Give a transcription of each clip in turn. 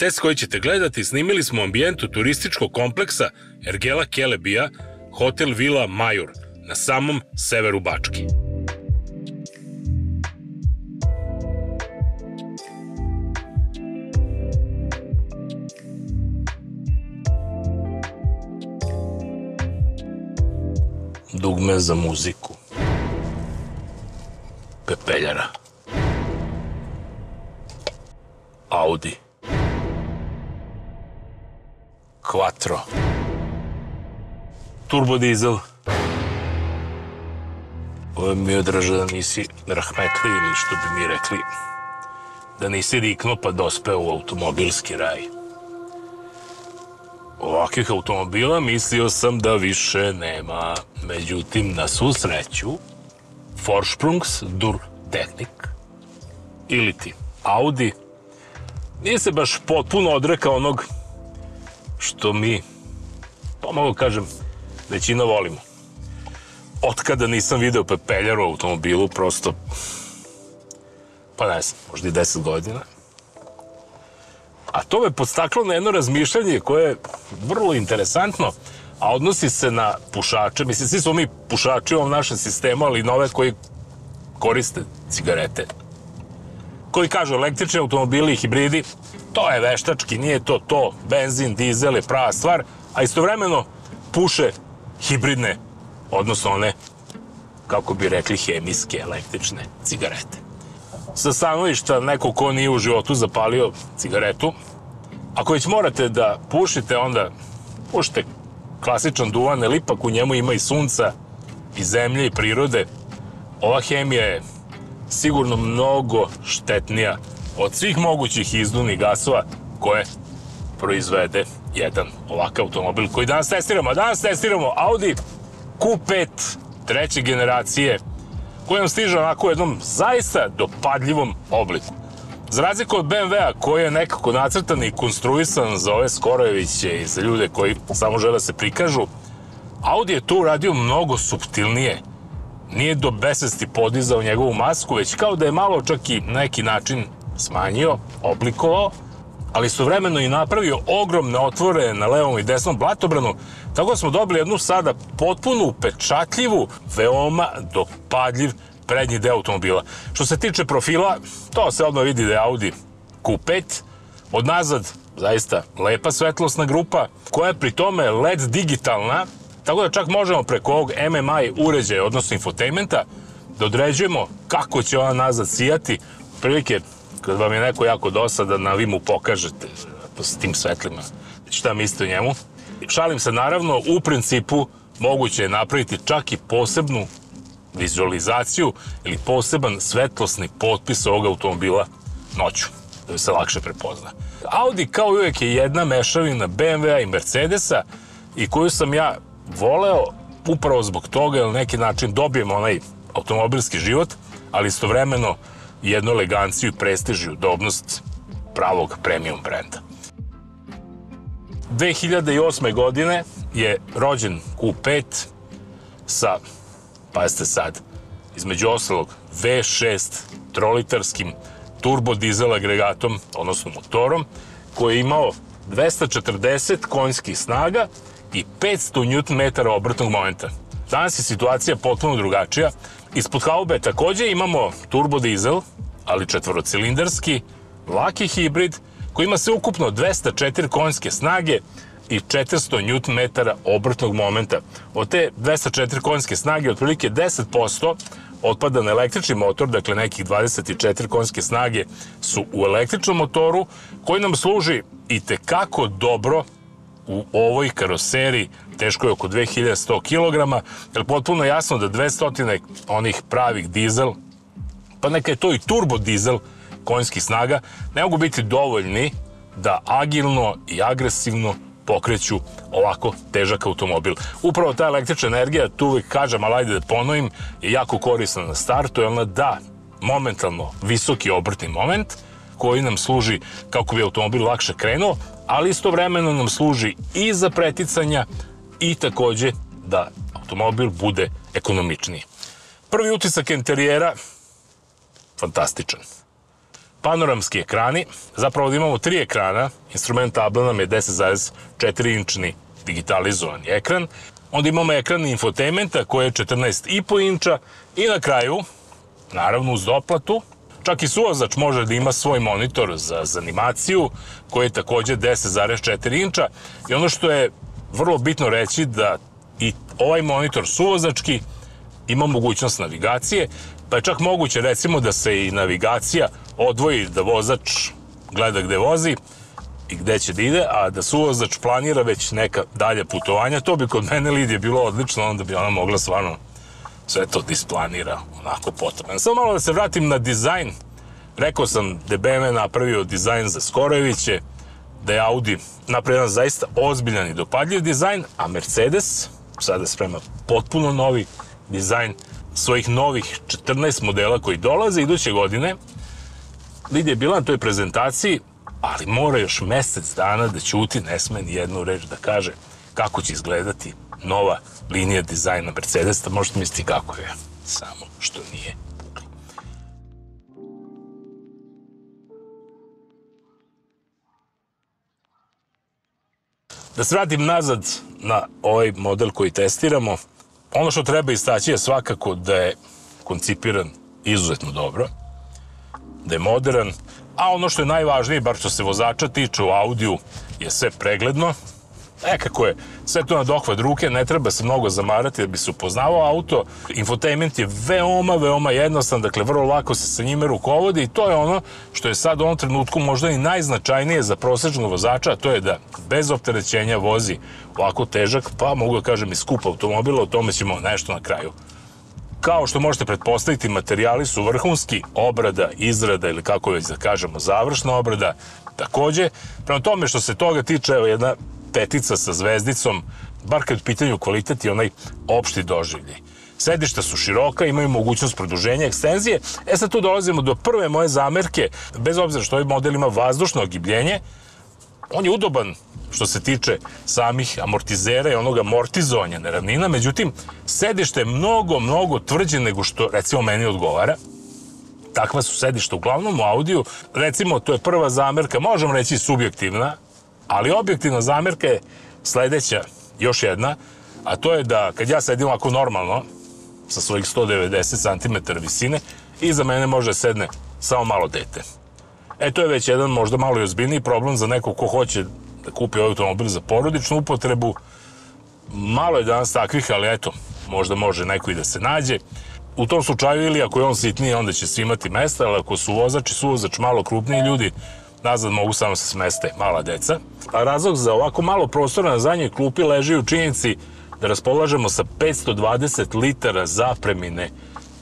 Test koji ćete gledati snimili smo u ambijentu turističkog kompleksa Ergela Kelebija, Hotel Vila Majur, na samom severu Bačke. Dugme za muziku. Pepeljara. Audi. Quattro. Turbodizel. Ovo mi je draže da nisi rahmetli ili što bi mi rekli, da nisi riknuo pa dospeo u automobilski raj. Ovakvih automobila mislio sam da više nema. Međutim, na svu sreću, Vorsprungs dur Technik ili ti Audi nije se baš potpuno odrekao onog što mi, pa mogu kažem, većina volimo. Otkada nisam video pepeljaru u automobilu, prosto, pa ne znam, možda i 10 godina. A to me podstaklo na jedno razmišljanje koje je vrlo interesantno, a odnosi se na pušače. Mislim, svi smo mi pušači u ovom našem sistemu, ali i nove koji koriste cigarete. Koji kažu električni automobili i hibridi, to je veštački, nije to to, benzin, dizel je prava stvar, a istovremeno puše hibridne, odnosno one, kako bi rekli, hemijske električne cigarete. Sa stanovišta neko ko nije u životu zapalio cigaretu, ako već morate da pušite, onda pušite klasičan duvan, jer ipak u njemu ima i sunca, i zemlje, i prirode. Ova hemija je sigurno mnogo štetnija od svih mogućih izduvnih gasova koje proizvede jedan ovakav automobil koji danas testiramo. Danas testiramo Audi Q5 treće generacije, koji nam stiže onako u jednom zaista dopadljivom obliku. Za razliku od BMW-a koji je nekako nacrtan i konstruisan za ove Skorojeviće i za ljude koji samo žele da se prikažu, Audi je to uradio mnogo suptilnije. Nije do besvesti podizao njegovu masku, već kao da je malo čak i na neki način smanjio, oblikovao, ali istovremeno i napravio ogromne otvore na levom i desnom blatobranu, tako da smo dobili jednu sada potpuno upečatljivu, veoma dopadljiv prednji deo automobila. Što se tiče profila, to se odmah vidi da je Audi Q5, od nazad zaista lepa svetlosna grupa, koja je pri tome LED digitalna, tako da čak možemo preko ovog MMI uređaja, odnosno infotainmenta, da određujemo kako će ona nazad sijati. Prilike, kad vam je neko jako dosadan, vi mu pokažete s tim svetlima šta mislite o njemu. Šalim se, naravno, u principu moguće je napraviti čak i posebnu vizualizaciju ili poseban svetlosni potpis ovog automobila noću, da bi se lakše prepozna. Audi kao uvijek je jedna mešavina BMW-a i Mercedesa i koju sam ja voleo upravo zbog toga, jer na neki način dobijemo onaj automobilski život, ali istovremeno jednu eleganciju i prestiž i udobnost pravog premium brenda. 2008. godine je rođen Q5 sa, pazite sad, između ostalog V6 trolitarskim turbodizel agregatom, odnosno motorom, koji je imao 240 konjskih snaga i 500 Nm obrtnog momenta. Danas je situacija potpuno drugačija. Ispod haube takođe imamo turbodizel, ali četvorocilindarski, laki hibrid, koji ima sve ukupno 204 konjske snage i 400 Nm obrtnog momenta. Od te 204 konjske snage, otprilike 10% otpada na električni motor, dakle nekih 24 konjske snage su u električnom motoru, koji nam služi i tekako dobro u ovoj karoseriji, teško je oko 2100 kg, jer potpuno jasno da 200 onih pravih dizel, pa neka je to i turbo dizel konjskih snaga, ne mogu biti dovoljni da agilno i agresivno pokreću ovako težak automobil. Upravo ta električna energija, tu uvijek kažem, ali ajde da ponovim, je jako korisna na startu, jer ona da momentalno visoki obrtni moment, koji nam služi kako bi automobil lakše krenuo, ali istovremeno nam služi i za preticanja i takođe da automobil bude ekonomičniji. Prvi utisak interijera, fantastičan. panoramski ekrani, zapravo da imamo 3 ekrana, instrument tabla nam je 10,4 inčni digitalizovani ekran, onda imamo ekran infotainmenta koji je 14,5 inča i na kraju, naravno uz doplatu, čak i suvozač može da ima svoj monitor za animaciju koji je takođe 10,4 inča i ono što je vrlo bitno reći da i ovaj monitor suvozački ima mogućnost navigacije, pa je čak moguće recimo da se i navigacija odvoji, da vozač gleda gde vozi i gde će da ide, a da suvozač planira već neka dalje putovanja. To bi kod mene, Lidije, bilo odlično, onda bi ona mogla stvarno sve to da isplanira onako potrebno. Samo malo da se vratim na dizajn. Rekao sam da je BMW napravio dizajn za Skorojeviće, da je Audi napravio jedan zaista ozbiljan i dopadljiv dizajn, a Mercedes sada sprema potpuno novi dizajn svojih novih 14 modela koji dolaze iduće godine. Lidija je bila na toj prezentaciji, ali mora još mesec dana da ćuti, ne sme ni jednu reč da kaže kako će izgledati nova linija dizajna Mercedesa. Možete misliti kako je, samo što nije. Da se vratim nazad na ovaj model koji testiramo, ono što treba istaći je svakako da je koncipiran izuzetno dobro, da je modern, a ono što je najvažnije, bar što se vozača tiče u Audiju, je sve pregledno. Nekako je sve to na dohvat ruke, ne treba se mnogo zamarati da bi se upoznavao auto. Infotainment je veoma jednostavan, dakle vrlo lako se sa njime rukovodi i to je ono što je sad u ovom trenutku možda i najznačajnije za prosečnog vozača, a to je da bez opterećenja vozi ovako težak, pa mogu da kažem i skup automobila, o tome ćemo nešto na kraju. Kao što možete pretpostaviti, materijali su vrhunski, obrada, izrada ili kako već da kažemo završna obrada takođe. Prema tome što se toga tiče, evo jedna petica sa zvezdicom, bar kad u pitanju kvalitet i onaj opšti doživljaj. Sedišta su široka, imaju mogućnost produženja, ekstenzije. Sad tu dolazimo do prve moje zamerke, bez obzira što ovaj model ima vazdušno ogibljenje, on je udoban što se tiče samih amortizera i onog amortizovanja neravnina, međutim, sedište je mnogo tvrđe nego što, recimo, meni odgovara. Takva su sedišta uglavnom u Audiju. Recimo, to je prva zamerka, možemo reći subjektivna, ali objektivna zamerka je sledeća, još jedna, a to je da kad ja sedim ovako normalno, sa svojih 190 cm visine, iza mene može sedne samo malo dete. To je već jedan možda malo i ozbiljniji problem za nekog ko hoće da kupi ovaj automobil za porodičnu upotrebu. Malo je danas takvih, ali eto, možda može neko i da se nađe. U tom slučaju, ili ako je on sitniji, onda će svi imati mesta, ali ako su vozač i suvozač malo krupniji ljudi, nazad mogu samo se smeste mala deca. A razlog za ovako malo prostora na zadnjoj klupi leži u činjenici da raspolažemo sa 520 litara zapremine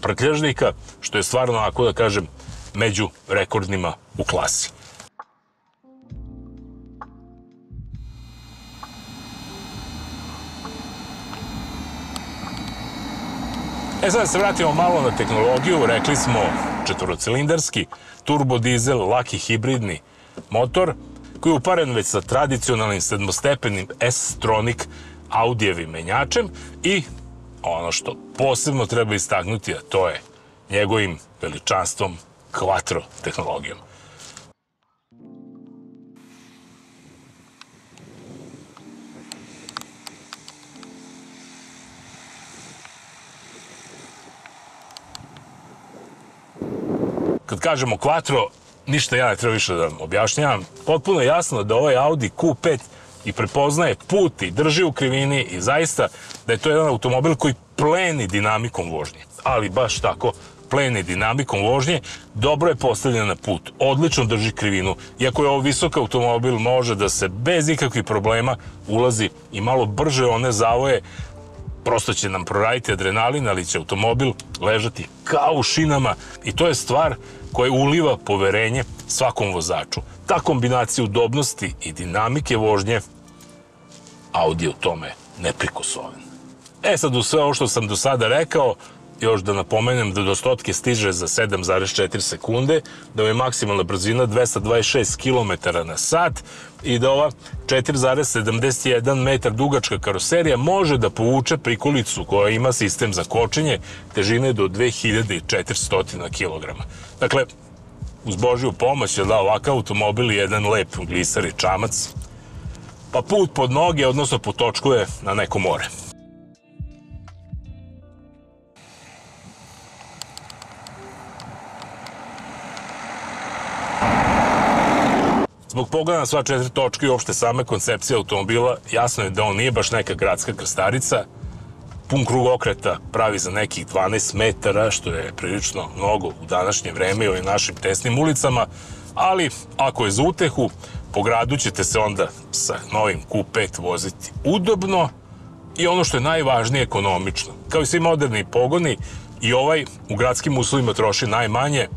prtljažnika, što je stvarno, onako da kažem, među rekordnima u klasi. Sad da se vratimo malo na tehnologiju. Rekli smo četvorocilindarski, turbodizel, laki hibridni motor koji je uparen već sa tradicionalnim sedmostepenim S-Tronic Audijevim menjačem i ono što posebno treba istaknuti, a to je njegovim veličanstvom Quattro tehnologijom. Kad kažemo Quattro, ništa ja ne treba više da vam objašnjavam. Potpuno je jasno da ovaj Audi Q5 i prepoznaje put i drži u krivini i zaista da je to jedan automobil koji pleni dinamikom vožnje. Ali baš tako, pleni dinamikom vožnje, dobro je postavljen na put, odlično drži krivinu. Iako je ovo visok automobil, može da se bez ikakvih problema ulazi i malo brže one zavoje. Prosto će nam proraditi adrenalin, ali će automobil ležati kao u šinama i to je stvar koja uliva poverenje svakom vozaču. Ta kombinacija udobnosti i dinamike vožnje, Audi je u tome neprikosoven. Sad u sve ovo što sam do sada rekao, još da napomenem da do stotke stiže za 7,4 sekunde, da je maksimalna brzina 226 km na sat i da ova 4,71 metar dugačka karoserija može da povuče prikolicu koja ima sistem za kočenje težine do 2400 kg. Dakle, uz Božju pomoć, jer da, ovakav automobil je jedan lep glisar i čamac, pa put pod noge, odnosno potočkuje na neko more. Zbog pogleda na sva 4 točke i uopšte same koncepcije automobila, jasno je da on nije baš neka gradska krstarica. Pun krug okreta pravi za nekih 12 metara, što je prilično mnogo u današnje vreme i ovim našim tesnim ulicama, ali ako je za utehu, po gradu ćete se onda sa novim Q5 voziti udobno i ono što je najvažnije, ekonomično. Kao i svi moderni pogoni, i ovaj u gradskim uslovima troši najmanje.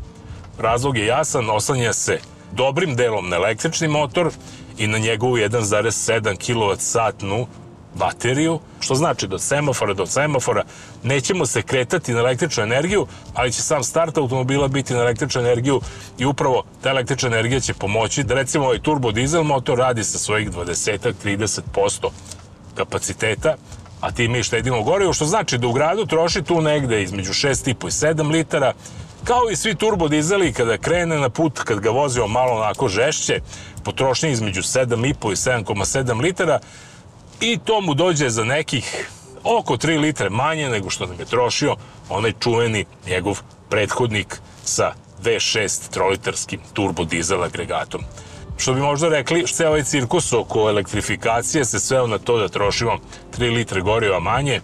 Razlog je jasan, oslanja se dobrim delom na električni motor i na njegovu 1,7 kWh bateriju, što znači do semafora nećemo se kretati na električnu energiju, ali će sam start automobila biti na električnu energiju i upravo ta električna energija će pomoći da recimo ovaj turbo dizel motor radi sa svojih 20-30% kapaciteta, a time i štedimo gorivo, što znači da u gradu troši tu negde između 6,5 i 7 litara, kao i svi turbo dizeli kada krene na put, kad ga vozimo malo onako žešće, potrošnje između 7,5 i 7,7 litara, i to mu dođe za nekih oko 3 litre manje nego što nam je trošio onaj čuveni njegov prethodnik sa V6 trolitarskim turbo dizel agregatom. Što bi možda rekli, što je ovaj cirkus oko elektrifikacije se sveo na to da trošimo 3 litre goriva manje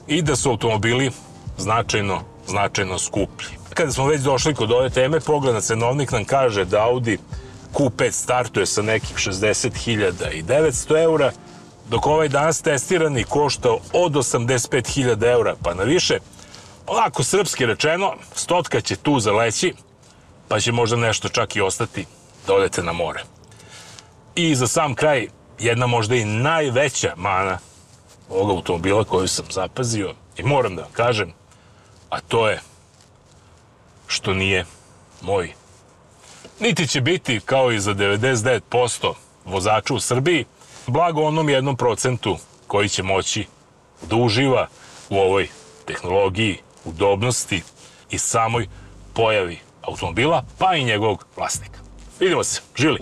i da su automobili značajno skuplji. Kada smo već došli kod ove teme, pogled na cenovnik nam kaže da Audi Q5 startuje sa nekih 60.900 eura, dok ovaj danas testirani košta od 85.000 eura pa na više. Ovako srpski rečeno, stotka će tu zaleći, pa će možda nešto čak i ostati da odete na more. I za sam kraj, jedna možda i najveća mana ovog automobila koju sam zapazio i moram da kažem, a to je što nije moj. Niti će biti, kao i za 99% vozača u Srbiji, blago onom 1% koji će moći da uživa u ovoj tehnologiji, udobnosti i samoj pojavi automobila, pa i njegovog vlasnika. Vidimo se, živjeli!